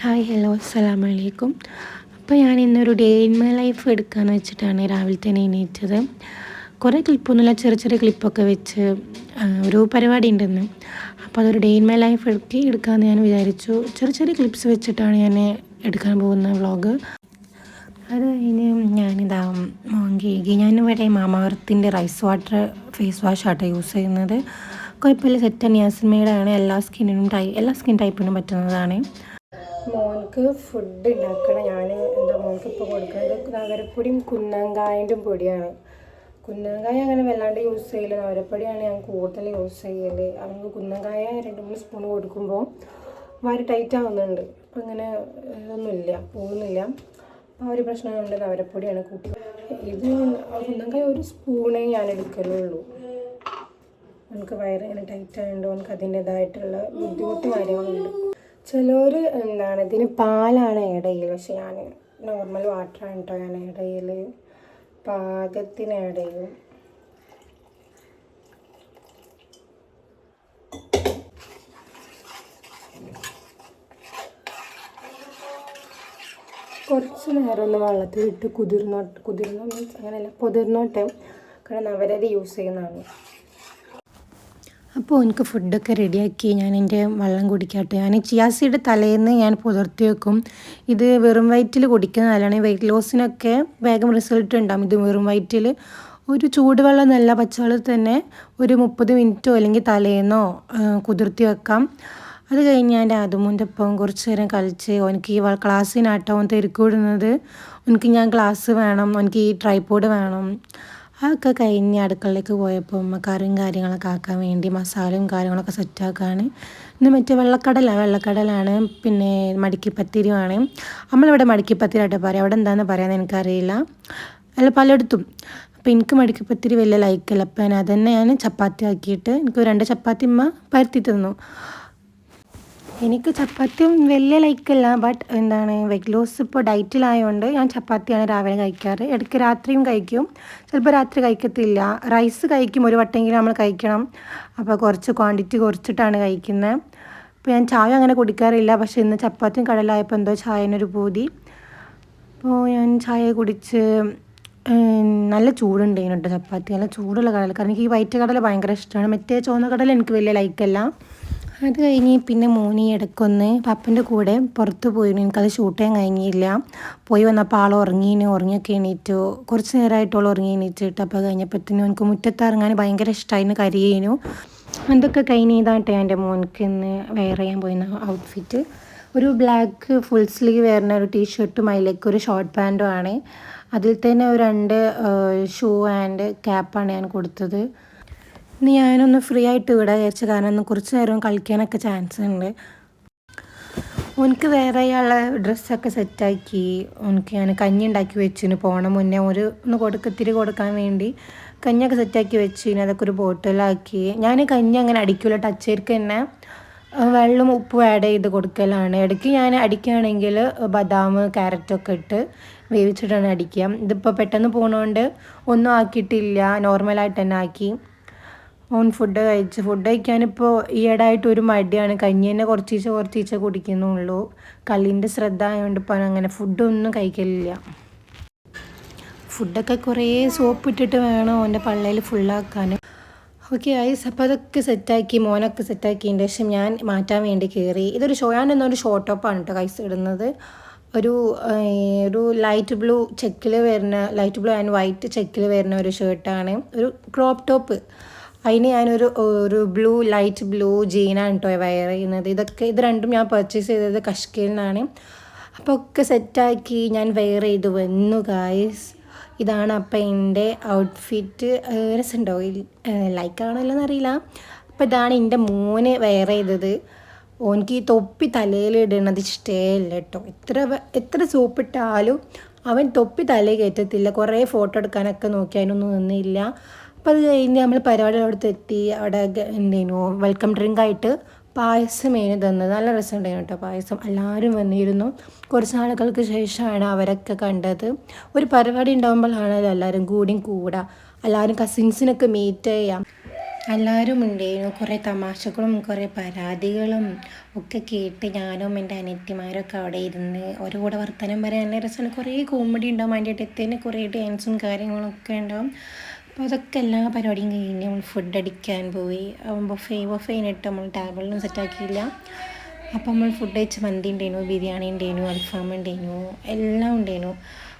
Hi hello അസ്സലാമു അലൈക്കും. അപ്പോൾ ഞാൻ ഇന്നൊരു ഡേ ഇൻ മൈ ലൈഫ് എടുക്കാമെന്ന് വെച്ചിട്ടാണ് രാവിലെ തന്നെ എണീറ്റത്. കുറേ ക്ലിപ്പൊന്നുമില്ല, ചെറിയ ചെറിയ ക്ലിപ്പൊക്കെ വെച്ച് ഒരു പരിപാടി ഉണ്ടെന്ന്. അപ്പോൾ അതൊരു ഡേ ഇൻ മൈ ലൈഫ് എടുക്കാമെന്ന് ഞാൻ വിചാരിച്ചു. ചെറിയ ചെറിയ ക്ലിപ്സ് വെച്ചിട്ടാണ് ഞാൻ എടുക്കാൻ പോകുന്ന വ്ളോഗ്. അത് കഴിഞ്ഞ് ഞാനിതാ ഞാനിവിടെ മാമാ-എർത്തിൻ്റെ റൈസ് വാട്ടർ ഫേസ് വാഷ് ആട്ടോ യൂസ് ചെയ്യുന്നത്. കുഴപ്പമില്ല, സെറ്റ് നിയാസിൻമേഡാണ്. എല്ലാ സ്കിൻ ടൈപ്പിനും പറ്റുന്നതാണ്. മോൾക്ക് ഫുഡ് ഉണ്ടാക്കണം. ഞാൻ മോൾക്ക് ഇപ്പോൾ കൊടുക്കുന്നത് നവരപ്പൊടിയും കുന്നങ്കായൻ്റെ പൊടിയാണ്. കുന്നങ്കായ അങ്ങനെ വല്ലാണ്ട് യൂസ് ചെയ്യില്ല, നവരപ്പൊടിയാണ് ഞാൻ കൂടുതൽ യൂസ് ചെയ്യൽ. നമുക്ക് കുന്നങ്കായ 2-3 സ്പൂൺ കൊടുക്കുമ്പോൾ വാരി ടൈറ്റ് ആവുന്നുണ്ട്. അപ്പം അങ്ങനെ ഇതൊന്നുമില്ല, പോകുന്നില്ല. ആ ഒരു പ്രശ്നമുണ്ട്, നവരപ്പൊടിയാണ് കൂട്ടി. ഇത് കുന്നങ്കായ 1 സ്പൂണേ ഞാൻ എടുക്കലുള്ളൂ. നമുക്ക് വയറിങ്ങനെ ടൈറ്റ് ആയതുകൊണ്ട് നമുക്ക് അതിൻ്റേതായിട്ടുള്ള ബുദ്ധിമുട്ട് കാര്യങ്ങളുണ്ട്. ചിലർ ഇതിന് പാലാണ് ആഡ് ചെയ്യൽ, പക്ഷെ ഞാൻ നോർമൽ വാട്ടറാണ് കേട്ടോ ഞാൻ ആഡ് ചെയ്യൽ. പാകത്തിന് ആഡ് ചെയ്യും. കുറച്ച് നേരം ഒന്ന് വെള്ളത്തിലിട്ട് കുതിർന്നോ മീൻസ് അങ്ങനെയല്ല, പൊതിർന്നോട്ടെ. കാരണം നവരരി യൂസ് ചെയ്യുന്നതാണ്. അപ്പോൾ എനിക്ക് ഫുഡൊക്കെ റെഡിയാക്കി ഞാൻ എൻ്റെ വെള്ളം കുടിക്കട്ടെ. ഞാൻ ചിയാ സീഡ് തലേന്ന് ഞാൻ പുതിർത്തി വെക്കും. ഇത് വെറും വയറ്റിൽ കുടിക്കുന്ന നല്ലതാണ്. വെയിറ്റ് ലോസിനൊക്കെ വേഗം റിസൾട്ട് ഉണ്ടാകും ഇത് വെറും വയറ്റിൽ. ഒരു ചൂടുവെള്ളം നല്ല പച്ചവെള്ളത്തിൽ തന്നെ ഒരു 30 മിനിറ്റോ അല്ലെങ്കിൽ തലേന്നോ കുതിർത്തി വെക്കാം. അത് കഴിഞ്ഞ് ഞാൻ അതുമുൻ്റെ ഒപ്പം കുറച്ച് നേരം കളിച്ച് എനിക്ക് ഈ ക്ലാസ്സിനാട്ടോ തിരക്കിടുന്നത്. എനിക്ക് ഞാൻ ക്ലാസ് വേണം, എനിക്ക് ഈ ട്രൈപോഡ് വേണം. അതൊക്കെ കഴിഞ്ഞ് അടുക്കളയിലേക്ക് പോയപ്പോൾ കറിയും കാര്യങ്ങളൊക്കെ ആക്കാൻ വേണ്ടി മസാലയും കാര്യങ്ങളൊക്കെ സെറ്റാക്കാണ്. ഇന്ന് മറ്റേ വെള്ളക്കടലാണ്, പിന്നെ മടിക്കിപ്പത്തിരിയുമാണ്. നമ്മളിവിടെ മടിക്കിപ്പത്തിരിയായിട്ട് പറയാം, അവിടെ എന്താണെന്ന് പറയാമെന്ന് എനിക്കറിയില്ല, അല്ല പലയിടത്തും. അപ്പോൾ എനിക്ക് മടിക്കിപ്പത്തിരി വലിയ ലൈക്കല്ല. അപ്പം ഞാൻ ചപ്പാത്തി ആക്കിയിട്ട് എനിക്ക് 2 ചപ്പാത്തി പരത്തി തന്നു. എനിക്ക് ചപ്പാത്തിയും വലിയ ലൈക്കല്ല, ബട്ട് വെയിറ്റ് ലോസ് ഇപ്പോൾ ഡയറ്റിലായതുകൊണ്ട് ഞാൻ ചപ്പാത്തിയാണ് രാവിലെ കഴിക്കാറ്. ഇടയ്ക്ക് രാത്രിയും കഴിക്കും, ചിലപ്പോൾ രാത്രി കഴിക്കത്തില്ല. റൈസ് കഴിക്കും, ഒരു വട്ടമെങ്കിലും നമ്മൾ കഴിക്കണം. അപ്പോൾ കുറച്ച് ക്വാണ്ടിറ്റി കുറച്ചിട്ടാണ് കഴിക്കുന്നത്. അപ്പോൾ ഞാൻ ചായ അങ്ങനെ കുടിക്കാറില്ല, പക്ഷേ ഇന്ന് ചപ്പാത്തിയും കടലായപ്പോൾ എന്തോ ചായനൊരു പൂതി. അപ്പോൾ ഞാൻ ചായ കുടിച്ച് നല്ല ചൂടുണ്ടായിരുന്നു കേട്ടോ ചപ്പാത്തി, നല്ല ചൂടുള്ള കടല. കാരണം എനിക്ക് ഈ വൈറ്റ് കടല ഭയങ്കര ഇഷ്ടമാണ്, മറ്റേ ചുവന്ന കടല എനിക്ക് വലിയ ലൈക്കല്ല. അത് കഴിഞ്ഞ് പിന്നെ മോനി ഇടയ്ക്കൊന്ന് പപ്പൻ്റെ കൂടെ പുറത്ത് പോയിരുന്നു, എനിക്കത് ഷൂട്ട് ചെയ്യാൻ കഴിഞ്ഞില്ല. പോയി വന്നപ്പോൾ ആൾ ഉറങ്ങിയൊക്കെ എണീറ്റു. കുറച്ച് നേരമായിട്ടുള്ള ഉറങ്ങി എണീറ്റിട്ട്. അപ്പോൾ കഴിഞ്ഞപ്പോഴത്തേനും എനിക്ക് മുറ്റത്തിറങ്ങാൻ ഭയങ്കര ഇഷ്ടമായിരുന്നു, കരിയേനു. അതൊക്കെ കഴിഞ്ഞ് ഇതാട്ടെ എൻ്റെ മോനിക്ക് ഇന്ന് വെയർ ചെയ്യാൻ പോയിരുന്ന ഔട്ട്ഫിറ്റ്. ഒരു ബ്ലാക്ക് ഫുൾ സ്ലീവ് വരുന്ന ഒരു ടീഷർട്ടും അതിലേക്ക് ഒരു ഷോർട്ട് പാൻറ്റും ആണ്. അതിൽ തന്നെ 2 ഷൂ ആൻഡ് ക്യാപ്പാണ് ഞാൻ കൊടുത്തത്. ഇനി ഞാനൊന്ന് ഫ്രീ ആയിട്ട് വിടാൻ വിചാരിച്ചു, കാരണം ഒന്ന് കുറച്ച് നേരം കളിക്കാനൊക്കെ ചാൻസ് ഉണ്ട്. ഓനക്ക് വേറെയുള്ള ഡ്രസ്സൊക്കെ സെറ്റാക്കി. ഓനക്ക് ഞാൻ കഞ്ഞി ഉണ്ടാക്കി വെച്ചിന് പോണ മുന്നേ ഇത്തിരി കൊടുക്കാൻ വേണ്ടി കഞ്ഞിയൊക്കെ സെറ്റാക്കി വെച്ചിന്. അതൊക്കെ ഒരു ബോട്ടിലാക്കി. ഞാൻ കഞ്ഞി അങ്ങനെ അടിക്കില്ല, ടച്ച് ചെയ്തിട്ട് തന്നെ വെള്ളം ഉപ്പും ആഡ് ചെയ്ത് കൊടുക്കലാണ്. ഇടയ്ക്ക് ഞാൻ അടിക്കുകയാണെങ്കിൽ ബദാം ക്യാരറ്റൊക്കെ ഇട്ട് വേവിച്ചിട്ടാണ് അടിക്കുക. ഇതിപ്പോൾ പെട്ടെന്ന് പോകണോണ്ട് ഒന്നും ആക്കിയിട്ടില്ല, നോർമലായിട്ട് തന്നെ ആക്കി. ഓൻ ഫുഡ് കഴിക്കാനിപ്പോൾ ഈയിടെയായിട്ട് ഒരു മടിയാണ്, കഞ്ഞി തന്നെ കുറച്ചീച്ച കുടിക്കുന്നുള്ളൂ. കളീൻ്റെ ശ്രദ്ധ ആയതുകൊണ്ട് ഇപ്പം അങ്ങനെ ഫുഡൊന്നും കഴിക്കലില്ല. ഫുഡൊക്കെ കുറേ സോപ്പ് ഇട്ടിട്ട് വേണം ഓൻ്റെ പള്ളയിൽ ഫുള്ളാക്കാൻ. ഓക്കെ ഐസ്, അപ്പോൾ അതൊക്കെ സെറ്റാക്കി മോനൊക്കെ സെറ്റാക്കിയതിൻ്റെ ശേഷം ഞാൻ മാറ്റാൻ വേണ്ടി കയറി. ഇതൊരു ഞാനെന്നൊരു ഷോർട്ട് ടോപ്പാണ് കേട്ടോ കൈസ് ഇടുന്നത്. ഒരു ലൈറ്റ് ബ്ലൂ ആൻഡ് വൈറ്റ് ചെക്കിൽ വരുന്ന ഒരു ഷർട്ടാണ്, ഒരു ക്രോപ്പ് ടോപ്പ്. അതിന് ഞാനൊരു ലൈറ്റ് ബ്ലൂ ജീനാണ് കേട്ടോ വെയർ ചെയ്യുന്നത്. ഇത് രണ്ടും ഞാൻ പർച്ചേസ് ചെയ്തത് കഷ്കയിൽ നിന്നാണ്. അപ്പോൾ ഒക്കെ സെറ്റാക്കി ഞാൻ വെയർ ചെയ്ത് വന്നു ഗായ്സ്. ഇതാണ് അപ്പം എൻ്റെ ഔട്ട്ഫിറ്റ്. രസമുണ്ടോ? ലൈക്കാണല്ലോ എന്നറിയില്ല. അപ്പോൾ ഇതാണ് എൻ്റെ മോന് വെയർ ചെയ്തത്. ഓനിക്ക് ഈ തൊപ്പി തലയിൽ ഇടുന്നത് ഇഷ്ടമല്ല കേട്ടോ. എത്ര സോപ്പിട്ടാലും അവൻ തൊപ്പി തലയിൽ കയറ്റത്തില്ല. കുറേ ഫോട്ടോ എടുക്കാനൊക്കെ നോക്കി, അതിനൊന്നും നിന്നില്ല. അപ്പോൾ അത് കഴിഞ്ഞ് നമ്മൾ പരിപാടിയോടത്ത് എത്തി. അവിടെ വെൽക്കം ഡ്രിങ്കായിട്ട് പായസം തന്നത്. നല്ല രസമുണ്ടായിരുന്നു കേട്ടോ പായസം. എല്ലാവരും വന്നിരുന്നു. കുറച്ച് നാളുകൾക്ക് ശേഷമാണ് അവരൊക്കെ കണ്ടത്. ഒരു പരിപാടി ഉണ്ടാകുമ്പോഴാണല്ലോ എല്ലാവരും കൂടുക, എല്ലാവരും കസിൻസിനൊക്കെ മീറ്റ് ചെയ്യാം. എല്ലാവരും ഉണ്ടായിരുന്നു. കുറേ തമാശകളും കുറേ പരാതികളും ഒക്കെ കേട്ട് ഞാനും എൻ്റെ അനിയത്തിമാരൊക്കെ അവിടെ ഇരുന്ന് ഓരോ കൂടെ വർത്തമാനം പറയാൻ നല്ല രസമാണ്. കുറേ കോമഡി ഉണ്ടാവും, അതിൻ്റെ ഇടയിൽ കുറേ ഡാൻസും കാര്യങ്ങളൊക്കെ ഉണ്ടാവും. അപ്പോൾ അതൊക്കെ എല്ലാ പരിപാടിയും കഴിഞ്ഞ് നമ്മൾ ഫുഡ് അടിക്കാൻ പോയി. ബൊഫേനിട്ട് നമ്മൾ ടേബിളിലും സെറ്റാക്കിയില്ല. അപ്പോൾ നമ്മൾ ഫുഡ് കഴിച്ച് മന്തി ഉണ്ടായിരുന്നു, ബിരിയാണി ഉണ്ടായിരുന്നു, അൽഫാം ഉണ്ടായിരുന്നു, എല്ലാം ഉണ്ടായിരുന്നു.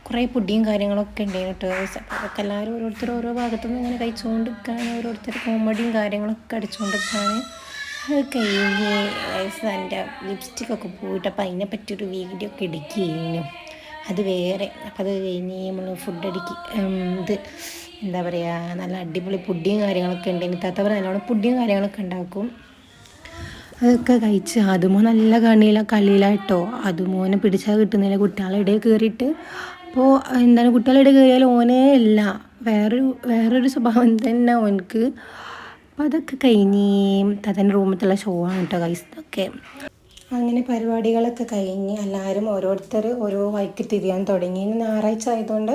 കുറേ പൊടിയും കാര്യങ്ങളൊക്കെ ഉണ്ടായിരുന്നു കേട്ടോ. അപ്പോൾ അതൊക്കെ എല്ലാവരും ഓരോരുത്തർ ഓരോ ഭാഗത്തുനിന്ന് ഇങ്ങനെ കഴിച്ചുകൊണ്ട് നിൽക്കുകയാണ്. ഓരോരുത്തർ കോമഡിയും കാര്യങ്ങളൊക്കെ അടിച്ചുകൊണ്ട് നിൽക്കുകയാണ്. അത് കഴിഞ്ഞ് എൻ്റെ ലിപ്സ്റ്റിക്കൊക്കെ പോയിട്ട് അപ്പോൾ അതിനെ പറ്റിയൊരു വീഡിയോ ഒക്കെ എടുക്കുകയായിരുന്നു. അത് വേറെ. അപ്പോൾ അത് കഴിഞ്ഞ് നമ്മൾ ഫുഡ് ഇത് എന്താ പറയുക, നല്ല അടിപൊളി പൊടിയും കാര്യങ്ങളൊക്കെ ഉണ്ടായിരുന്നു. താത്ത നല്ലോണം പൊടിയും കാര്യങ്ങളൊക്കെ ഉണ്ടാക്കും. അതൊക്കെ കഴിച്ച് അതുമോ നല്ല കളിയിലാട്ടോ. അതുമോനെ പിടിച്ചാൽ കിട്ടുന്നില്ല കുട്ടികളുടെ ഇടയിൽ കയറിയിട്ട്. അപ്പോൾ എന്താണ് കുട്ടികളുടെ ഇടയിൽ കയറിയാൽ ഓനേ അല്ല, വേറൊരു സ്വഭാവം തന്നെ ഓനക്ക്. അപ്പോൾ അതൊക്കെ കഴിഞ്ഞ് താത്തൻ്റെ റൂമിലത്തുള്ള ഷോ ആണ് കേട്ടോ ഗൈസ്. ഇതൊക്കെ അങ്ങനെ പരിപാടികളൊക്കെ കഴിഞ്ഞ് എല്ലാവരും ഓരോരുത്തർ ഓരോ വഴിക്ക് തിരിയാൻ തുടങ്ങി. ഞായറാഴ്ച ആയതുകൊണ്ട്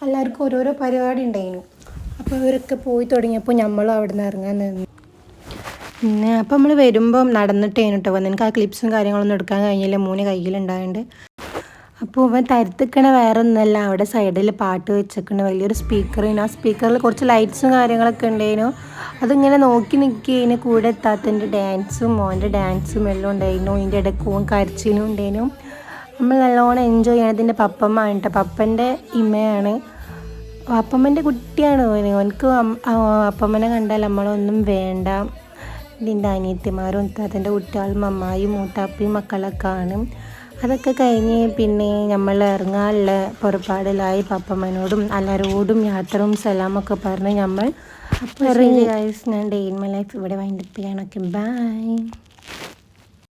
എല്ലാവർക്കും ഓരോരോ പരിപാടി ഉണ്ടായിരുന്നു. അപ്പോൾ അവരൊക്കെ പോയി തുടങ്ങിയപ്പോൾ നമ്മളും അവിടെ നിന്ന് ഇറങ്ങാൻ നിന്നു. പിന്നെ അപ്പോൾ നമ്മൾ വരുമ്പം നടന്നിട്ടേനു കേട്ടോ വന്ന്. എനിക്ക് ആ ക്ലിപ്സും കാര്യങ്ങളൊന്നും എടുക്കാൻ കഴിഞ്ഞില്ല, മൂന്ന് കയ്യിലുണ്ടായതുകൊണ്ട്. അപ്പോൾ അവൻ തരത്തിക്കണ വേറെ ഒന്നല്ല, അവിടെ സൈഡിൽ പാട്ട് വെച്ചേക്കണ വലിയൊരു സ്പീക്കറിന്. ആ സ്പീക്കറിൽ കുറച്ച് ലൈറ്റ്സും കാര്യങ്ങളൊക്കെ ഉണ്ടായിരുന്നു. അതിങ്ങനെ നോക്കി നിൽക്കുകയാണ്. കൂടെ എത്താത്തൻ്റെ ഡാൻസും മോൻ്റെ ഡാൻസും എല്ലാം ഉണ്ടായിരുന്നു. ഇതിൻ്റെ ഇടയ്ക്ക് ഓൻ കരച്ചിലും ഉണ്ടായിരുന്നു. നമ്മൾ നല്ലോണം എൻജോയ് ചെയ്യണം. ഇതിൻ്റെ പപ്പമ്മ കേട്ടോ, പപ്പൻ്റെ ഇമ്മയാണ്, പപ്പമ്മൻ്റെ കുട്ടിയാണ് ഓനക്ക്. അപ്പമ്മനെ കണ്ടാൽ നമ്മളൊന്നും വേണ്ട. ഇതിൻ്റെ അനിയത്തിമാരും താത്തൻ്റെ കുട്ടികളും അമ്മായും മൂത്താപ്പയും മക്കളൊക്കെ ആണ്. അതൊക്കെ കഴിഞ്ഞ് പിന്നെ നമ്മൾ ഇറങ്ങാനുള്ള പുറപ്പാടിലായി. പപ്പമ്മനോടും എല്ലാവരോടും യാത്രയും സലാമൊക്കെ പറഞ്ഞ് നമ്മൾ അപ്പോൾ ഇറങ്ങി. ഞാൻ ഡേ ഇൻ മൈ ലൈഫ് ഇവിടെ വൈൻഡപ്പ് ചെയ്യാനൊക്കെ. ബൈ.